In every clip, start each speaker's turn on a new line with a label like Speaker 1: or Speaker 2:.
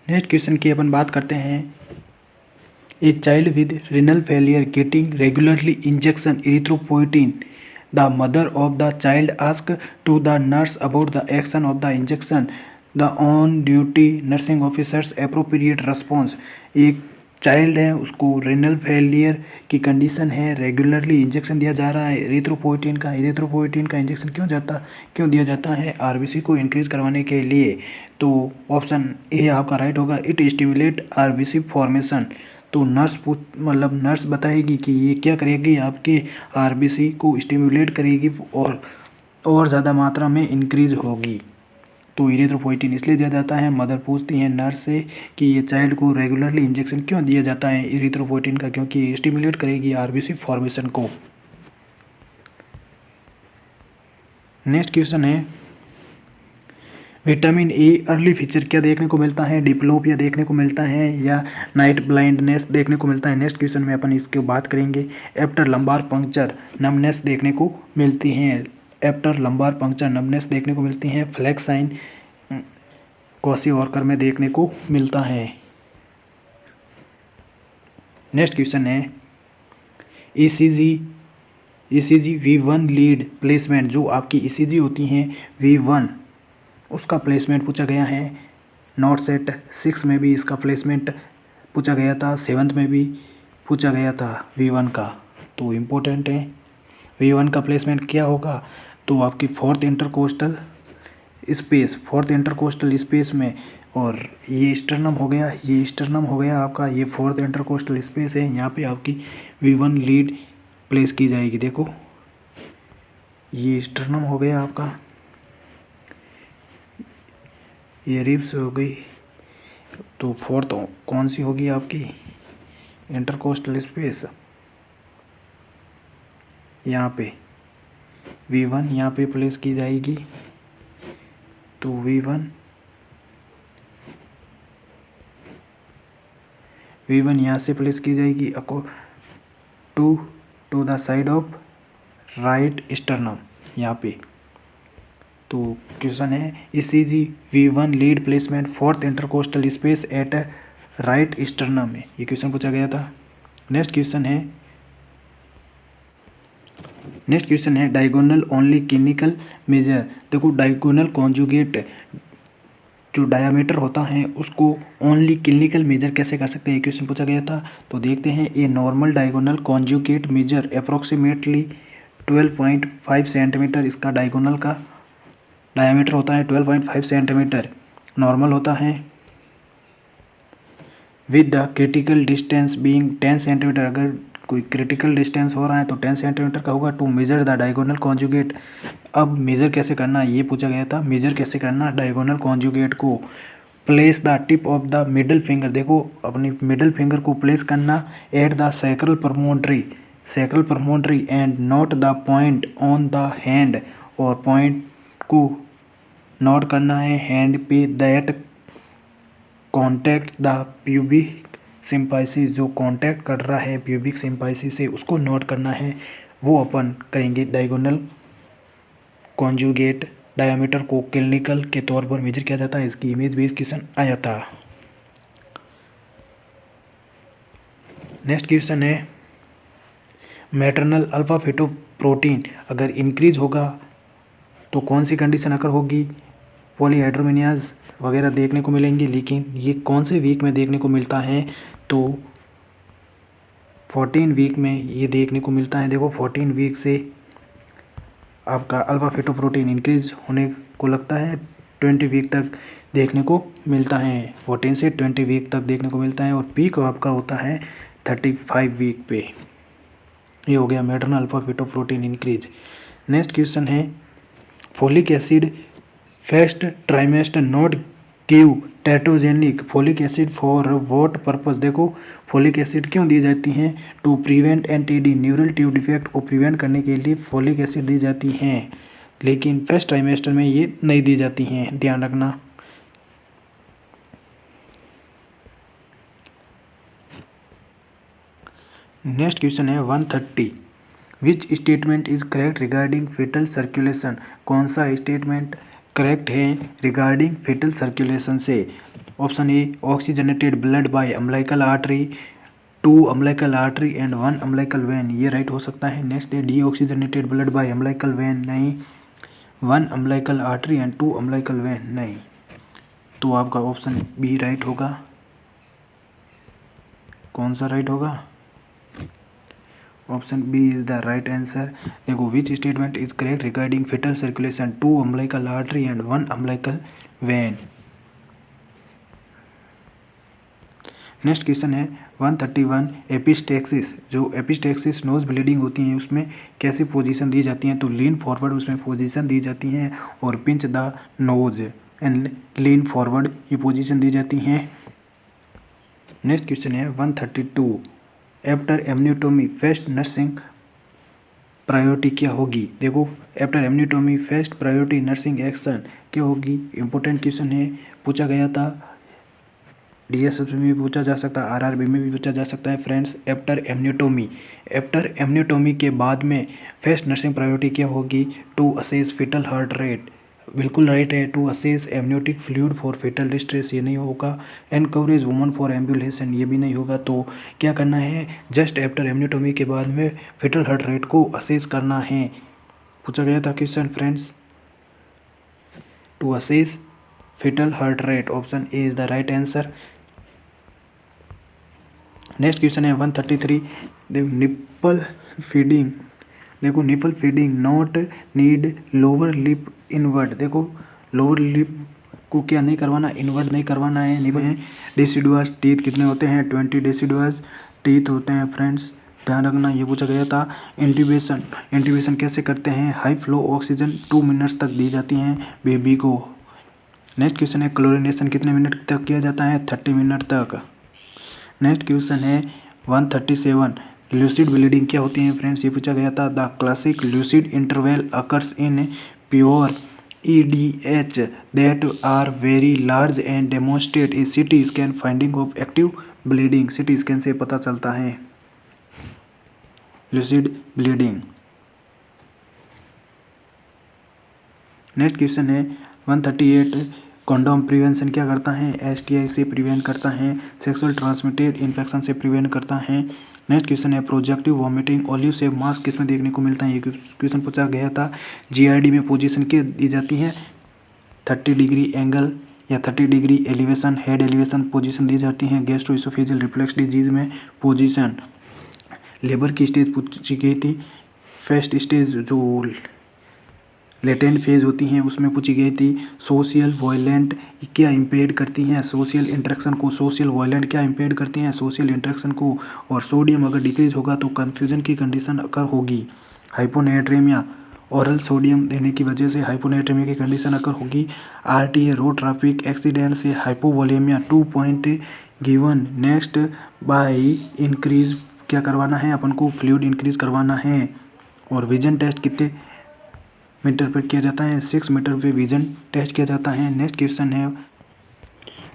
Speaker 1: Next question की अपन बात करते हैं। A child with renal failure getting regularly injection erythropoietin. The mother of the child asked to the nurse about the action of the injection. The on-duty nursing officer's appropriate response. एक child है, उसको renal failure की condition है, regularly injection दिया जा रहा है erythropoietin का इंजेक्शन क्यों दिया जाता है? आरबीसी को इंक्रीज करवाने के लिए। तो ऑप्शन ए आपका राइट होगा, इट स्टिमुलेट आरबीसी फॉर्मेशन। तो नर्स बताएगी कि ये क्या करेगी, आपके आरबीसी को स्टिमुलेट करेगी और ज़्यादा मात्रा में इंक्रीज होगी। तो इरिथ्रोपोइटिन इसलिए दिया जाता है। मदर पूछती है नर्स से कि ये चाइल्ड को रेगुलरली इंजेक्शन क्यों दिया जाता है इरिथ्रोपोइटिन का, क्योंकि ये स्टिमुलेट करेगी आरबीसी फॉर्मेशन को। नेक्स्ट क्वेश्चन है, विटामिन ए अर्ली फीचर क्या देखने को मिलता है? डिप्लोपिया देखने को मिलता है या नाइट ब्लाइंडनेस देखने को मिलता है? नेक्स्ट क्वेश्चन में अपन इसकी बात करेंगे। एफ्टर लंबार पंक्चर नमनेस देखने को मिलती है। एफ्टर लंबार पंक्चर नमनेस देखने को मिलती है। फ्लैक्स साइन क्वासी वॉकर में देखने को मिलता है। नेक्स्ट क्वेश्चन है, ईसीजी V1 लीड प्लेसमेंट, जो आपकी ईसीजी होती हैं V1 उसका प्लेसमेंट पूछा गया है। नोट सेट 6 में भी इसका प्लेसमेंट पूछा गया था, 7th में भी पूछा गया था V1 का। तो इम्पोर्टेंट है। V1 का प्लेसमेंट क्या होगा? तो आपकी फोर्थ इंटरकोस्टल स्पेस में, और ये स्टर्नम हो गया आपका, ये फोर्थ इंटरकोस्टल स्पेस है। यहाँ पे आपकी V1 लीड प्लेस की जाएगी। देखो ये स्टर्नम हो गया आपका, ये रिब्स हो गई। तो फोर्थ कौन सी होगी आपकी? Intercostal space. यहाँ पे V1 यहाँ पे प्लेस की जाएगी। तो V1 यहाँ से प्लेस की जाएगी to the side of right sternum यहाँ पे। तो क्वेश्चन है, ECG V1 lead placement fourth intercostal space at right sternum में, ये क्वेश्चन पूछा गया था। नेक्स्ट क्वेश्चन है डायगोनल ओनली क्लिनिकल मेजर। देखो डायगोनल कॉन्जुगेट जो डायामीटर होता है उसको ओनली क्लिनिकल मेजर कैसे कर सकते हैं, क्वेश्चन पूछा गया था। तो देखते हैं, a normal diagonal conjugate major approximately 12.5 centimetre. इसका डायगोनल का डायामीटर होता है 12.5 सेंटीमीटर, नॉर्मल होता है। With the critical distance being 10 centimetre, अगर कोई क्रिटिकल डिस्टेंस हो रहा है तो 10 सेंटीमीटर का होगा। To measure the diagonal conjugate, अब मेजर कैसे करना ये पूछा गया था। मेजर कैसे करना डायगोनल कॉन्जुगेट को? Place the tip of the middle finger, देखो अपनी मिडल फिंगर को प्लेस करना at the sacral promontory and note the point on the hand, और पॉइंट को नोट करना है हैंड पे। That contact the pubic symphysis, जो कॉन्टैक्ट कर रहा है प्यूबिक सिम्पाइसिस से उसको नोट करना है, वो अपन करेंगे। डायगोनल कॉन्जुगेट डायमीटर को क्लिनिकल के तौर पर मेजर किया जाता है। इसकी इमेज बेस्ड क्वेश्चन आया था। नेक्स्ट क्वेश्चन है, मैटरनल अल्फा फेटोप्रोटीन अगर इंक्रीज होगा तो कौन सी कंडीशन अगर होगी? पॉलीहाइड्रोमिनियाज वगैरह देखने को मिलेंगे, लेकिन ये कौन से वीक में देखने को मिलता है? तो 14 वीक में ये देखने को मिलता है। देखो 14 वीक से आपका अल्फा फेटोप्रोटीन इंक्रीज होने को लगता है, 20 वीक तक देखने को मिलता है। 14 से 20 वीक तक देखने को मिलता है, और पीक आपका होता है 35 वीक पे। ये हो गया maternal alpha fetoprotein increase. Next question है, folic acid first trimester not give teratogenic folic acid for what purpose? देखो फोलिक एसिड क्यों दी जाती हैं? To prevent NTD neural tube defect को प्रिवेंट करने के लिए फोलिक एसिड दी जाती हैं, लेकिन फर्स्ट ट्राइमेस्टर में ये नहीं दी जाती हैं, ध्यान रखना। नेक्स्ट क्वेश्चन है 130, which statement is correct regarding fetal circulation? कौन सा स्टेटमेंट करेक्ट है रिगार्डिंग फेटल सर्कुलेशन से? Option A oxygenated blood by umbilical artery, 2 umbilical artery and 1 umbilical vein, ये राइट हो सकता है। नेक्स्ट है deoxygenated blood by umbilical vein, नहीं। 1 umbilical artery and 2 umbilical vein, नहीं। तो आपका ऑप्शन बी राइट होगा। कौन सा राइट होगा? Option B is the right answer. देखो, which statement is correct regarding fetal circulation, 2 umbilical artery and 1 umbilical vein. Next question है 131 एपिस्टेक्सिस। जो एपिस्टेक्सिस नोज ब्लीडिंग होती है उसमें कैसी पोजीशन दी जाती है? तो लीन फॉरवर्ड उसमें पोजीशन दी जाती है और pinch the nose and lean forward ये पोजीशन दी जाती हैं। नेक्स्ट क्वेश्चन है 132 after amniotomy first nursing priority क्या होगी? देखो, after amniotomy first priority nursing action क्या होगी? इंपॉर्टेंट क्वेश्चन है, पूछा गया था, डीएसएस में भी पूछा जा सकता है, आरआरबी में भी पूछा जा सकता है। फ्रेंड्स, आफ्टर एमनियोटोमी के बाद में फर्स्ट नर्सिंग प्रायोरिटी क्या होगी? To assess fetal heart rate, बिल्कुल राइट है। To assess amniotic fluid for fetal distress, ये नहीं होगा। एनकरेज वुमन फॉर एम्बुलेशन, ये भी नहीं होगा। तो क्या करना है? जस्ट आफ्टर एमनियोटोमी के बाद में fetal हार्ट रेट को असेस करना है। पूछा गया था question friends, to assess fetal heart rate, option A is the right answer. Next question है 133 देखो, निप्पल फीडिंग, देखो nipple feeding not need lower lip invert. देखो, लोअर लिप को क्या नहीं करवाना? इन्वर्ट नहीं करवाना है। निपल डेसिडुअस टीथ कितने होते हैं? 20 डेसिडुअस टीथ होते हैं। फ्रेंड्स, ध्यान रखना, ये पूछा गया था। इंट्यूबेशन कैसे करते हैं? हाई फ्लो ऑक्सीजन 2 मिनट्स तक दी जाती हैं बेबी को। नेक्स्ट क्वेश्चन है क्लोरिनेशन कितने मिनट तक किया जाता है? 30 मिनट तक। नेक्स्ट क्वेश्चन है 137 ल्यूसिड ब्लीडिंग क्या होती है? फ्रेंड्स, ये पूछा गया था। The classic lucid interval occurs in pure EDH that are very large and demonstrate a CT scan finding of active bleeding। CT scan से पता चलता है ल्यूसिड ब्लीडिंग। नेक्स्ट क्वेश्चन है 138 कॉन्डोम प्रिवेंशन क्या करता है? STI से प्रिवेंट करता है, सेक्सुअल ट्रांसमिटेड इन्फेक्शन से प्रिवेंट करता है। नेक्स्ट क्वेश्चन है projective vomiting olive save mask किस में देखने को मिलता है? ये क्वेश्चन पूछा गया था। GRD में पोजीशन क्या दी जाती है? 30 डिग्री एंगल या 30 degree elevation, head elevation position दी जाती है। गैस्ट्रोइसोफेजियल रिफ्लक्स डिजीज में पोजीशन। लेबर की स्टेज पूछी गई थी। फर्स्ट स्टेज जो लेटेंट फेज होती हैं उसमें पूछी गई थी। सोशल वायलेंट क्या इम्पेड करती हैं? सोशल इंटरेक्शन को। सोशल वायलेंट क्या इम्पेड करती हैं? सोशल इंटरेक्शन को। और सोडियम अगर डिक्रीज होगा तो कन्फ्यूजन की कंडीशन अकर होगी। हाइपोनेट्रेमिया, ओरल सोडियम देने की वजह से हाइपोनेट्रेमिया की कंडीशन अकर होगी। RTA रोड ट्रैफिक एक्सीडेंट से hypovolemia 2 point given. Next by increase क्या करवाना है अपन को? फ्लूइड इंक्रीज करवाना है। और विजन टेस्ट कितने मीटर पर किया जाता है? 6 मीटर पे विजन टेस्ट किया जाता है। नेक्स्ट क्वेश्चन है,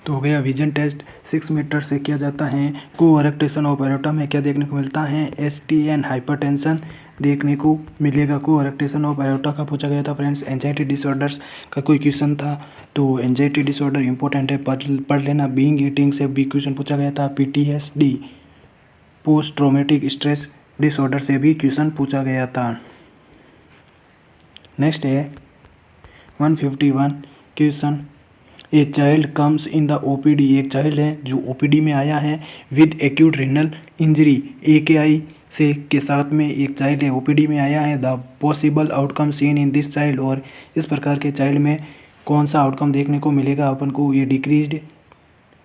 Speaker 1: तो हो गया विजन टेस्ट 6 मीटर से किया जाता है। कोअरेक्टेशन ऑफ एरोटा में क्या देखने को मिलता है? STN हाइपरटेंशन देखने को मिलेगा। कोअरेक्टेशन ऑफ एरोटा का पूछा गया था। फ्रेंड्स, एंजाइटी डिसऑर्डर्स का कोई क्वेश्चन था, तो एंजाइटी डिसऑर्डर इंपॉर्टेंट है, पढ़ लेना। बीइंग ईटिंग से भी क्वेश्चन पूछा गया था। PTSD post traumatic stress disorder से भी क्वेश्चन पूछा गया था। नेक्स्ट है 151 question, a child comes in the OPD, एक चाइल्ड है जो OPD में आया है with acute renal injury, AKI से के साथ में एक चाइल्ड है OPD में आया है। The possible outcome seen in this child, और इस प्रकार के चाइल्ड में कौन सा आउटकम देखने को मिलेगा अपन को? ये decreased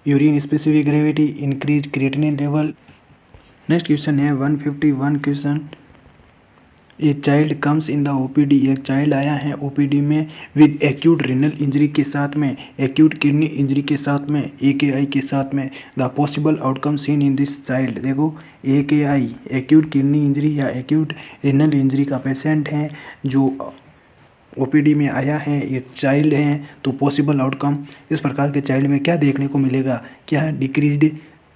Speaker 1: urine specific gravity, increase creatinine level. Next question है 151 question, a child comes in the OPD, एक चाइल्ड आया है OPD में विद एक्यूट रीनल इंजरी के साथ में, एक्यूट किडनी इंजरी के साथ में, AKI के साथ में। The possible outcome seen in this child, देखो AKI एक्यूट किडनी इंजरी या एक्यूट रीनल इंजरी का पेशेंट है जो OPD में आया है, एक चाइल्ड है, तो पॉसिबल आउटकम इस प्रकार के चाइल्ड में क्या देखने को मिलेगा? क्या डिक्रीज्ड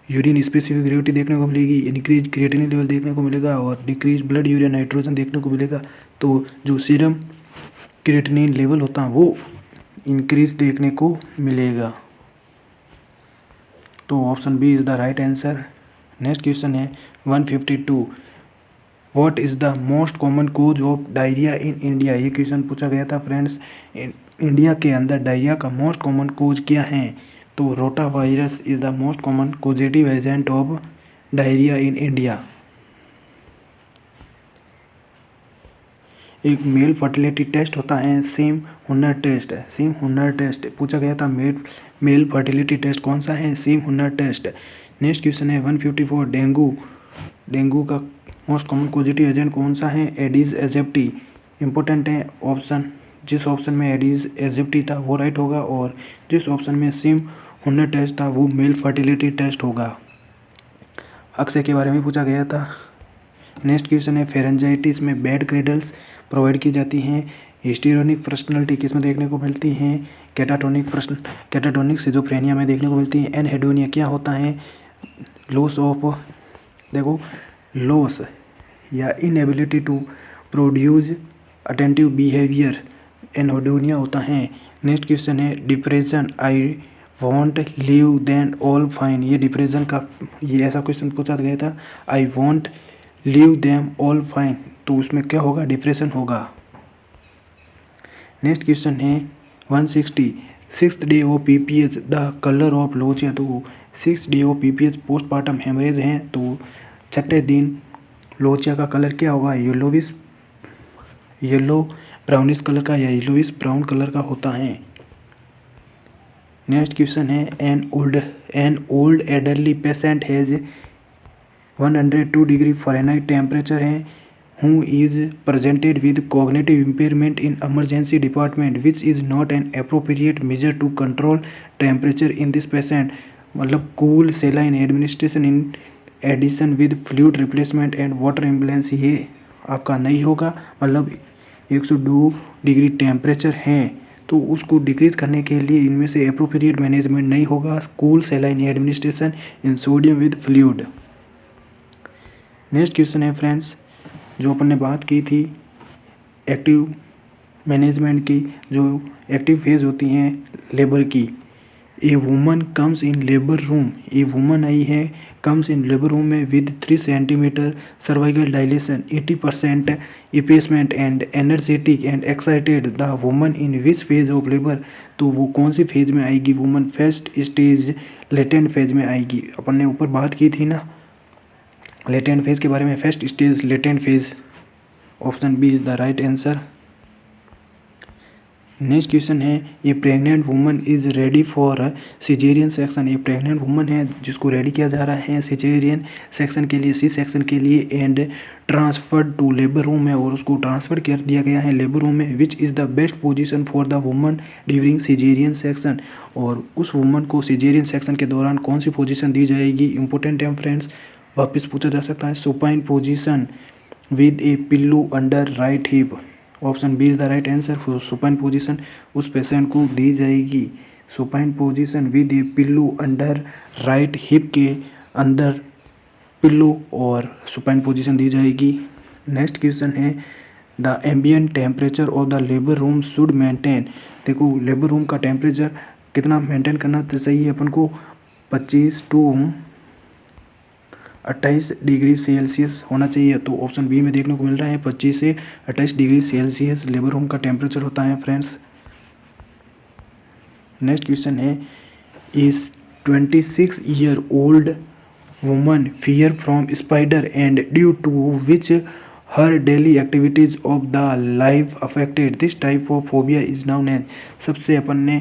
Speaker 1: यूरिन स्पेसिफिक ग्रेविटी देखने को मिलेगी, इंक्रीज क्रिएटिनिन लेवल देखने को मिलेगा और डिक्रीज ब्लड यूरिया नाइट्रोजन देखने को मिलेगा। तो जो सीरम क्रिएटिनिन लेवल होता है वो इंक्रीज देखने को मिलेगा। तो option B is the right answer. Next question है 152, what is the most common cause of diarrhoea in India. ये क्वेश्चन पूछा गया था फ्रेंड्स, इंडिया के अंदर डायरिया का मोस्ट कॉमन कोज क्या है। तो rota virus is the most common causative agent of diarrhoea in India. एक मेल फर्टिलिटी टेस्ट होता है सेम हुनर टेस्ट। सेम हुनर टेस्ट पूछा गया था, मेल फर्टिलिटी टेस्ट कौन सा है, सेम हुनर टेस्ट। नेक्स्ट क्वेश्चन है 154, डेंगू का मोस्ट कॉमन पॉजिटिव एजेंट कौन सा है, एडिस एजिप्टी। इंपॉर्टेंट है ऑप्शन, जिस ऑप्शन में एडिस एजिप्टी था वो राइट होगा, और जिस ऑप्शन में सेम हुनर टेस्ट था वो मेल फर्टिलिटी टेस्ट होगा। अक्सर के बारे में पूछा गया था। नेक्स्ट क्वेश्चन है फेरेंजाइटिस में बेड क्रेडल्स प्रोवाइड की जाती हैं। हिस्टेरोनिक पर्सनालिटी किस में देखने को मिलती हैं, कैटाटोनिक सिजोफ्रेनिया में देखने को मिलती है। एनहेडोनिया क्या होता है, लॉस ऑफ, देखो लॉस या inability to produce attentive behaviour, anhedonia होता है। नेक्स्ट क्वेश्चन है depression, I want live then all fine. ये डिप्रेशन का ये ऐसा क्वेश्चन पूछा गया था, I want live them all fine, तो उसमें क्या होगा, डिप्रेशन होगा। नेक्स्ट क्वेश्चन है 160, sixth day of PPH the colour of lochia. तो six day of PPH postpartum haemorrhage हैं, तो छठे दिन लोचिया का कलर क्या होगा, येलो ब्राउनिश कलर का या येलोविश ब्राउन कलर का होता है। नेक्स्ट क्वेश्चन है an old elderly patient has 102 degree Fahrenheit temperature है, who is presented with cognitive impairment in emergency department which is not an appropriate measure to control temperature in this patient. मतलब cool saline administration in addition with fluid replacement and water ambulance, ये आपका नहीं होगा। मतलब 102 degree temperature है तो उसको decrease करने के लिए इनमें से अप्रोप्रिएट मैनेजमेंट नहीं होगा, cool saline administration in sodium with fluid. Next question है फ्रेंड्स, जो अपन ने बात की थी एक्टिव मैनेजमेंट की, जो एक्टिव फेज होती हैं लेबर की। A woman comes in labour room, a woman I है कम्स इन लेबर रूम में with 3 centimetre cervical dilation, 80% effacement and energetic and excited, the woman in which phase of labour. तो वो कौन सी phase में आएगी, woman first stage latent phase में आएगी। अपन ने ऊपर बात की थी ना लेटेंट फेज के बारे में, first stage latent phase, option B is the right answer. Next question है ये pregnant woman is ready for caesarean section. ये प्रेग्नेंट वुमन है जिसको रेडी किया जा रहा है सिजेरियन सेक्शन के लिए, सी सेक्शन के लिए, and transferred to labour room में, और उसको ट्रांसफर कर दिया गया है लेबर रूम में। Which is the best position for the woman during caesarean section, और उस वुमन को सिजेरियन सेक्शन के दौरान कौन सी पोजीशन दी जाएगी। इंपॉर्टेंट है फ्रेंड्स, वापस पूछा जा सकता है। Supine position with a pillow under right hip, option B is the right answer. Supine position उस पेशेंट को दी जाएगी, supine position with a pillow under right hip के अंदर पिल्लो और सुपाइन पोजीशन दी जाएगी। नेक्स्ट क्वेश्चन है the ambient temperature of the labour room should maintain. देखो लेबर रूम का टेम्परेचर कितना मेंटेन करना चाहिए अपन को, 25 टू 28 डिग्री सेल्सियस होना चाहिए। तो ऑप्शन बी में देखने को मिल रहा है 25 से 28 डिग्री सेल्सियस लेबर रूम का टेम्परेचर होता है फ्रेंड्स। नेक्स्ट क्वेश्चन है is 26 year old woman fear from spider and due to which her daily activities of the life affected, this type of phobia is known as. सबसे अपन ने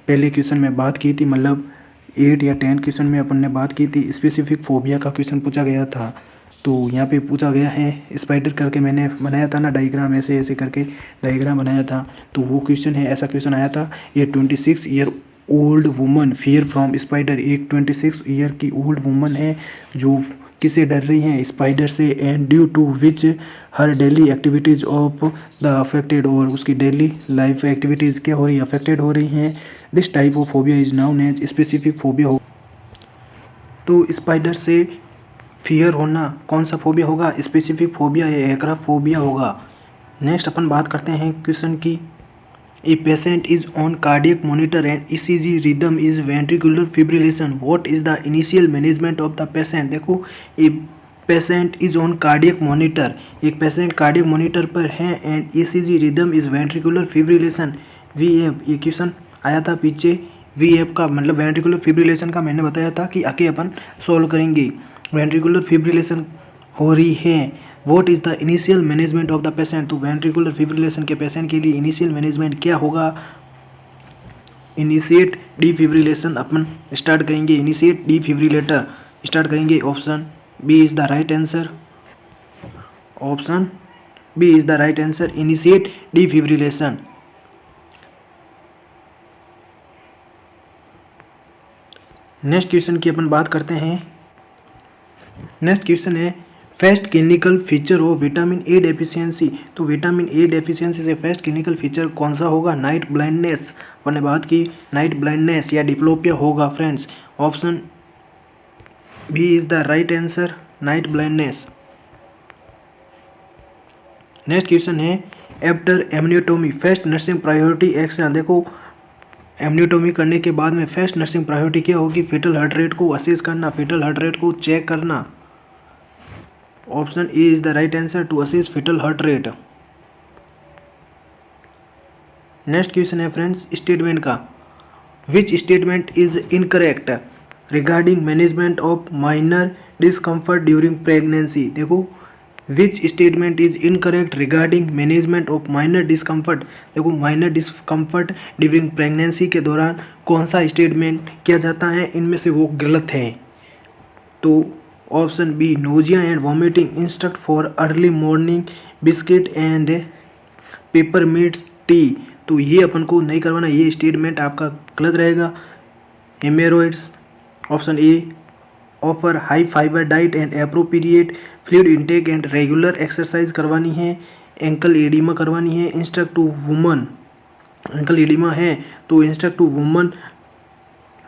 Speaker 1: पहले question में बात की थी, मतलब 8 या 10 क्वेश्चन में अपन ने बात की थी, स्पेसिफिक फोबिया का क्वेश्चन पूछा गया था। तो यहाँ पे पूछा गया है स्पाइडर करके, मैंने बनाया था ना डायग्राम, ऐसे ऐसे करके डायग्राम बनाया था, तो वो क्वेश्चन है, ऐसा क्वेश्चन आया था। ये 26 year old woman fear from spider, एक 26 ईयर की ओल्ड वुमन है जो किससे डर रही हैं, स्पाइडर से, and due to which her daily activities of the affected, और उसकी डेली लाइफ एक्टिविटीज़ क्या हो रही है, अफेक्टेड हो रही हैं। This type of phobia is known as specific phobia हो। तो स्पाइडर से फियर होना कौन सा फोबिया होगा, स्पेसिफिक फोबिया या एक्राफोबिया होगा। नेक्स्ट अपन बात करते हैं क्वेश्चन की A patient is on cardiac monitor and ECG rhythm is ventricular fibrillation. What is the initial management of the patient? देखो, a patient is on cardiac monitor, एक patient cardiac monitor पर है and ECG rhythm is ventricular fibrillation. VF ये question आया था पीछे, VF का मतलब ventricular fibrillation का मैंने बताया था कि आगे अपन सॉल्व करेंगे। ventricular fibrillation हो रही है। What is the initial management of the patient? तो वेंट्रिकुलर फिब्रिलेशन के पेशेंट के लिए इनिशियल मैनेजमेंट क्या होगा? इनिशिएट डिफिब्रिलेशन अपन स्टार्ट करेंगे, इनिशिएट डिफिब्रिलेटर स्टार्ट करेंगे। Option B is the right answer, option B is the right answer, initiate defibrillation. Next question की अपन बात करते हैं। नेक्स्ट क्वेश्चन है first clinical feature of vitamin A deficiency. तो विटामिन ए डेफिशिएंसी से first clinical feature कौन सा होगा? Night blindness. अपन ने बात की नाइट ब्लाइंडनेस या डिप्लोपिया होगा friends. Option B is the right answer, night blindness. Next question है after amniotomy first nursing priority action. देखो, एमनियोटोमी करने के बाद में फर्स्ट नर्सिंग प्रायोरिटी क्या होगी? फेटल हार्ट रेट को असेस करना, फेटल हार्ट रेट को चेक करना। Option A is the right answer, to assess fetal heart rate. Next question है फ्रेंड्स स्टेटमेंट का। Which statement is incorrect regarding management of minor discomfort during pregnancy. देखो, which statement is incorrect regarding management of minor discomfort. देखो, minor discomfort during pregnancy के दौरान कौन सा statement किया जाता है? इनमें से वो गलत है। तो option B nausea and vomiting instruct for early morning biscuit and peppermints tea. तो ये अपन को नहीं करवाना, ये स्टेटमेंट आपका गलत रहेगा। Haemorrhoids, option A offer high fibre diet and appropriate fluid intake and regular exercise करवानी है। एंकल एडिमा करवानी है। Instruct to woman, ankle oedema है तो instruct to woman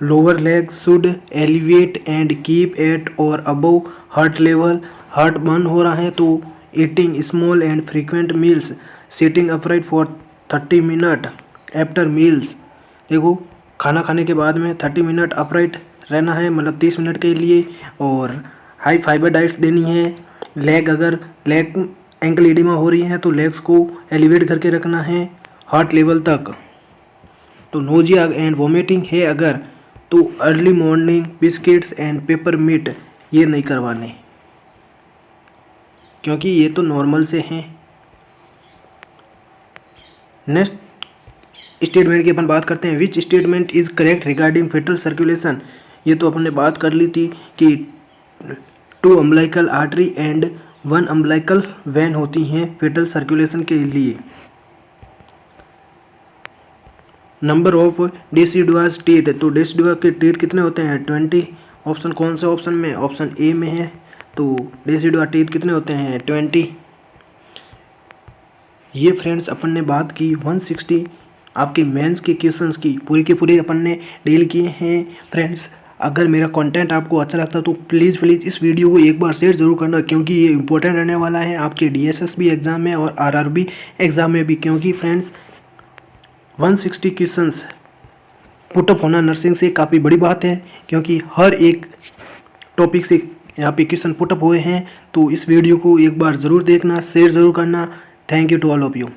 Speaker 1: lower leg should elevate and keep at और above heart level. Heartburn हो रहा है तो eating small and frequent meals, sitting upright for 30 minute after meals. देखो, खाना खाने के बाद में 30 मिनट अपराइट रहना है, मतलब 30 मिनट के लिए, और हाई फाइबर डाइट देनी है। लेग, अगर लेग एंकल एडिमा हो रही है तो लेग्स को एलिवेट करके रखना है हार्ट लेवल तक। तो नोजिया एंड वॉमिटिंग है अगर, तो early morning biscuits and peppermint ये नहीं करवाने, क्योंकि ये तो नॉर्मल से हैं। नेक्स्ट स्टेटमेंट की अपन बात करते हैं। Which statement is correct regarding fetal circulation. ये तो अपन ने बात कर ली थी कि 2 umbilical artery and 1 umbilical when होती हैं फेटल सर्कुलेशन के लिए। नंबर ऑफ डेसिडुआस टीथ, तो डेसिडुआ के टीथ कितने होते हैं? 20। ऑप्शन कौन से ऑप्शन में? ऑप्शन ए में है। तो डेसिडुआ टीथ कितने होते हैं? 20। ये फ्रेंड्स अपन ने बात की 160 आपके मेंस के क्वेश्चंस की, पूरी के पूरे अपन ने डील किए हैं। फ्रेंड्स, अगर मेरा कंटेंट आपको अच्छा लगता तो प्लीज़ इस वीडियो को एक बार शेयर जरूर करना, क्योंकि ये इंपॉर्टेंट रहने वाला है आपके DSSB एग्ज़ाम में और RRB एग्ज़ाम में भी। क्योंकि फ्रेंड्स 160 क्वेश्चंस पुटअप होना नर्सिंग से काफ़ी बड़ी बात है, क्योंकि हर एक टॉपिक से यहाँ पे क्वेश्चन पुटअप हुए हैं। तो इस वीडियो को एक बार ज़रूर देखना, शेयर ज़रूर करना। Thank you to all of you.